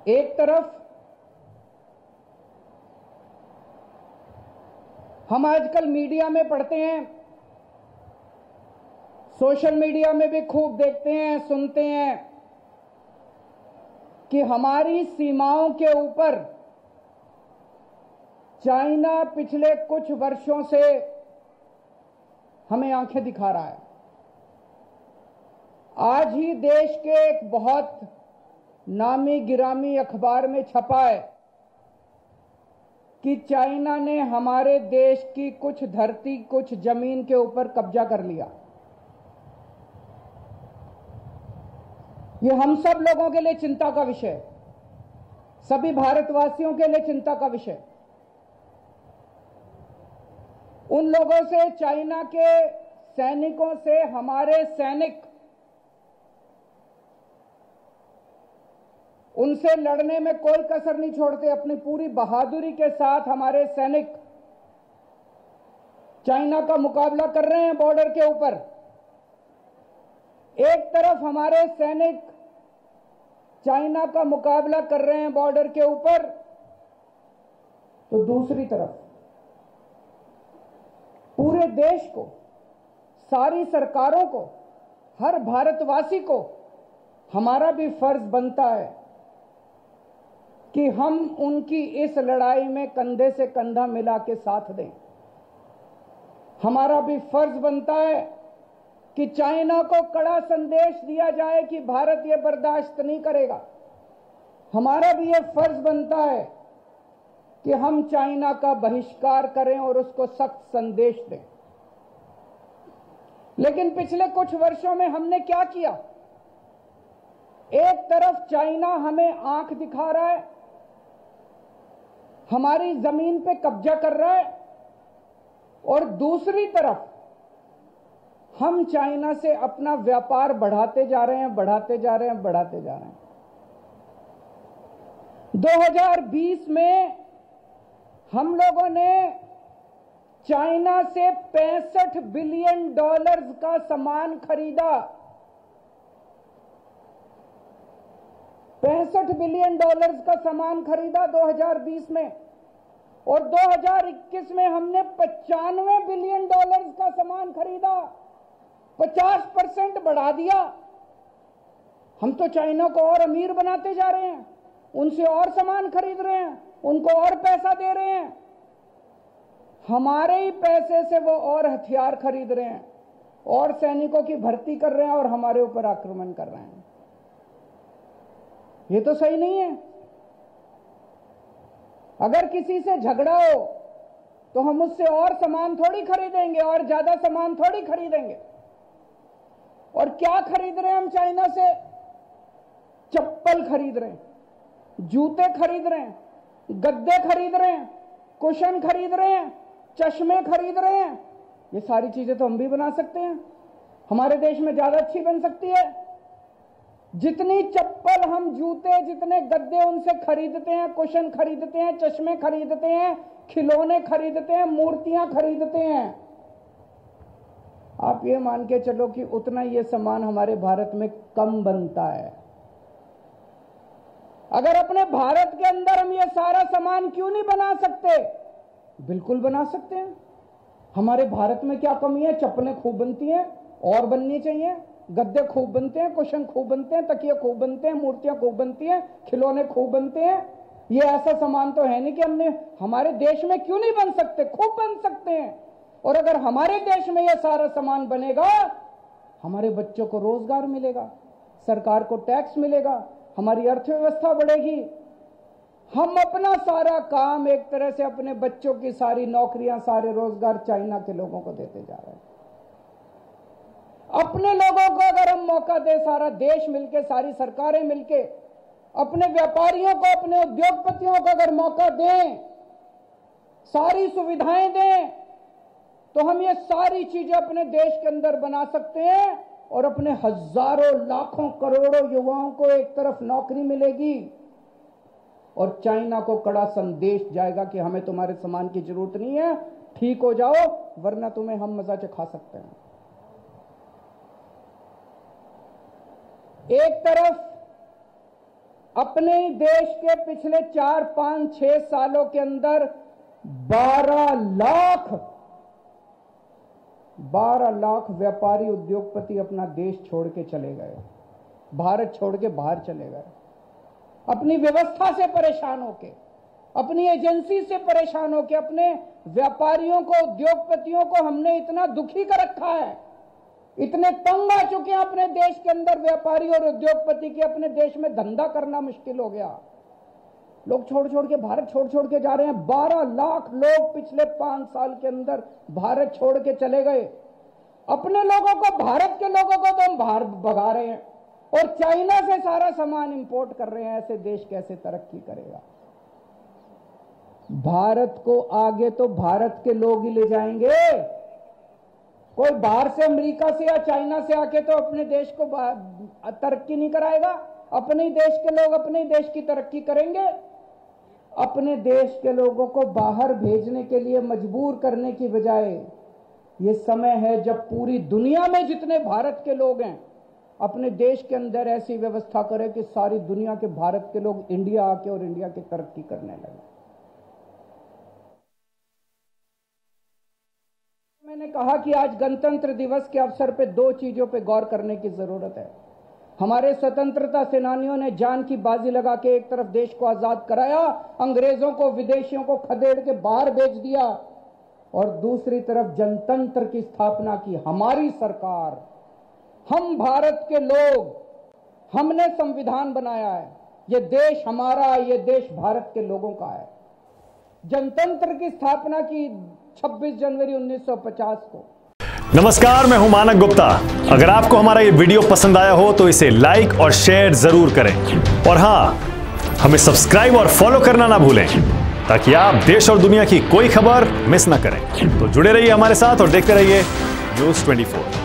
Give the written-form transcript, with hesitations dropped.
एक तरफ हम आजकल मीडिया में पढ़ते हैं, सोशल मीडिया में भी खूब देखते हैं, सुनते हैं कि हमारी सीमाओं के ऊपर चाइना पिछले कुछ वर्षों से हमें आंखें दिखा रहा है। आज ही देश के एक बहुत नामी गिरामी अखबार में छपा है कि चाइना ने हमारे देश की कुछ धरती, कुछ जमीन के ऊपर कब्जा कर लिया। ये हम सब लोगों के लिए चिंता का विषय, सभी भारतवासियों के लिए चिंता का विषय। उन लोगों से, चाइना के सैनिकों से हमारे सैनिक, उनसे लड़ने में कोई कसर नहीं छोड़ते। अपनी पूरी बहादुरी के साथ हमारे सैनिक चाइना का मुकाबला कर रहे हैं बॉर्डर के ऊपर। एक तरफ हमारे सैनिक चाइना का मुकाबला कर रहे हैं बॉर्डर के ऊपर, तो दूसरी तरफ पूरे देश को, सारी सरकारों को, हर भारतवासी को हमारा भी फर्ज बनता है कि हम उनकी इस लड़ाई में कंधे से कंधा मिला के साथ दें। हमारा भी फर्ज बनता है कि चाइना को कड़ा संदेश दिया जाए कि भारत ये बर्दाश्त नहीं करेगा। हमारा भी ये फर्ज बनता है कि हम चाइना का बहिष्कार करें और उसको सख्त संदेश दें। लेकिन पिछले कुछ वर्षों में हमने क्या किया? एक तरफ चाइना हमें आंख दिखा रहा है, हमारी जमीन पे कब्जा कर रहा है, और दूसरी तरफ हम चाइना से अपना व्यापार बढ़ाते जा रहे हैं, बढ़ाते जा रहे हैं, बढ़ाते जा रहे हैं। 2020 में हम लोगों ने चाइना से $65 बिलियन का सामान खरीदा। $65 बिलियन का सामान खरीदा 2020 में, और 2021 में हमने $95 बिलियन का सामान खरीदा। 50% बढ़ा दिया। हम तो चाइना को और अमीर बनाते जा रहे हैं, उनसे और सामान खरीद रहे हैं, उनको और पैसा दे रहे हैं। हमारे ही पैसे से वो और हथियार खरीद रहे हैं, और सैनिकों की भर्ती कर रहे हैं, और हमारे ऊपर आक्रमण कर रहे हैं। ये तो सही नहीं है। अगर किसी से झगड़ा हो तो हम उससे और सामान थोड़ी खरीदेंगे, और ज्यादा सामान थोड़ी खरीदेंगे। और क्या खरीद रहे हैं हम चाइना से? चप्पल खरीद रहे हैं, जूते खरीद रहे हैं, गद्दे खरीद रहे हैं, कुशन खरीद रहे हैं, चश्मे खरीद रहे हैं। ये सारी चीजें तो हम भी बना सकते हैं, हमारे देश में ज्यादा अच्छी बन सकती है। जितनी चप्पल, हम जूते, जितने गद्दे उनसे खरीदते हैं, कुशन खरीदते हैं, चश्मे खरीदते हैं, खिलौने खरीदते हैं, मूर्तियां खरीदते हैं, आप ये मान के चलो कि उतना ये सामान हमारे भारत में कम बनता है। अगर अपने भारत के अंदर हम ये सारा सामान क्यों नहीं बना सकते? बिल्कुल बना सकते हैं। हमारे भारत में क्या कमी है? चप्पलें खूब बनती हैं, और बननी चाहिए। गद्दे खूब बनते हैं, कुशन खूब बनते हैं, तकिए खूब बनते हैं, मूर्तियां खूब बनती हैं, खिलौने खूब बनते हैं। ये ऐसा सामान तो है नहीं कि हमारे देश में क्यों नहीं बन सकते? खूब बन सकते हैं। और अगर हमारे देश में यह सारा सामान बनेगा, हमारे बच्चों को रोजगार मिलेगा, सरकार को टैक्स मिलेगा, हमारी अर्थव्यवस्था बढ़ेगी। हम अपना सारा काम, एक तरह से अपने बच्चों की सारी नौकरियां, सारे रोजगार चाइना के लोगों को देते जा रहे हैं। अपने लोगों को अगर हम मौका दें, सारा देश मिलके, सारी सरकारें मिलके, अपने व्यापारियों को, अपने उद्योगपतियों को अगर मौका दें, सारी सुविधाएं दें, तो हम ये सारी चीजें अपने देश के अंदर बना सकते हैं, और अपने हजारों, लाखों, करोड़ों युवाओं को एक तरफ नौकरी मिलेगी, और चाइना को कड़ा संदेश जाएगा कि हमें तुम्हारे सामान की जरूरत नहीं है, ठीक हो जाओ, वरना तुम्हें हम मजा चखा सकते हैं। एक तरफ अपने ही देश के पिछले 4, 5, 6 सालों के अंदर 12 लाख व्यापारी उद्योगपति अपना देश छोड़ के चले गए, भारत छोड़ के बाहर चले गए। अपनी व्यवस्था से परेशान होके, अपनी एजेंसी से परेशान होके, अपने व्यापारियों को, उद्योगपतियों को हमने इतना दुखी कर रखा है, इतने तंग आ चुके हैं अपने देश के अंदर व्यापारी और उद्योगपति के, अपने देश में धंधा करना मुश्किल हो गया। लोग छोड़ छोड़ के, भारत छोड़ छोड़ के जा रहे हैं। 12 लाख लोग पिछले 5 साल के अंदर भारत छोड़ के चले गए। अपने लोगों को, भारत के लोगों को तो हम बाहर भगा रहे हैं और चाइना से सारा सामान इंपोर्ट कर रहे हैं। ऐसे देश कैसे तरक्की करेगा? भारत को आगे तो भारत के लोग ही ले जाएंगे। कोई बाहर से, अमेरिका से या चाइना से आके तो अपने देश को तरक्की नहीं कराएगा। अपने ही देश के लोग अपने ही देश की तरक्की करेंगे। अपने देश के लोगों को बाहर भेजने के लिए मजबूर करने की बजाय ये समय है जब पूरी दुनिया में जितने भारत के लोग हैं, अपने देश के अंदर ऐसी व्यवस्था करें कि सारी दुनिया के भारत के लोग इंडिया आके और इंडिया की तरक्की करने लगे। मैंने कहा कि आज गणतंत्र दिवस के अवसर पे 2 चीजों पे गौर करने की जरूरत है। हमारे स्वतंत्रता सेनानियों ने जान की बाजी लगा के एक तरफ देश को आजाद कराया, अंग्रेजों को, विदेशियों को खदेड़ के बाहर भेज दिया, और दूसरी तरफ जनतंत्र की स्थापना की हमारी सरकार। हम भारत के लोग, हमने संविधान बनाया है। ये देश हमारा है, ये देश भारत के लोगों का है। जनतंत्र की स्थापना की 26 जनवरी 1950 को। नमस्कार, मैं हूं मानक गुप्ता। अगर आपको हमारा ये वीडियो पसंद आया हो तो इसे लाइक और शेयर जरूर करें, और हां, हमें सब्सक्राइब और फॉलो करना ना भूलें ताकि आप देश और दुनिया की कोई खबर मिस ना करें। तो जुड़े रहिए हमारे साथ और देखते रहिए न्यूज़ 24।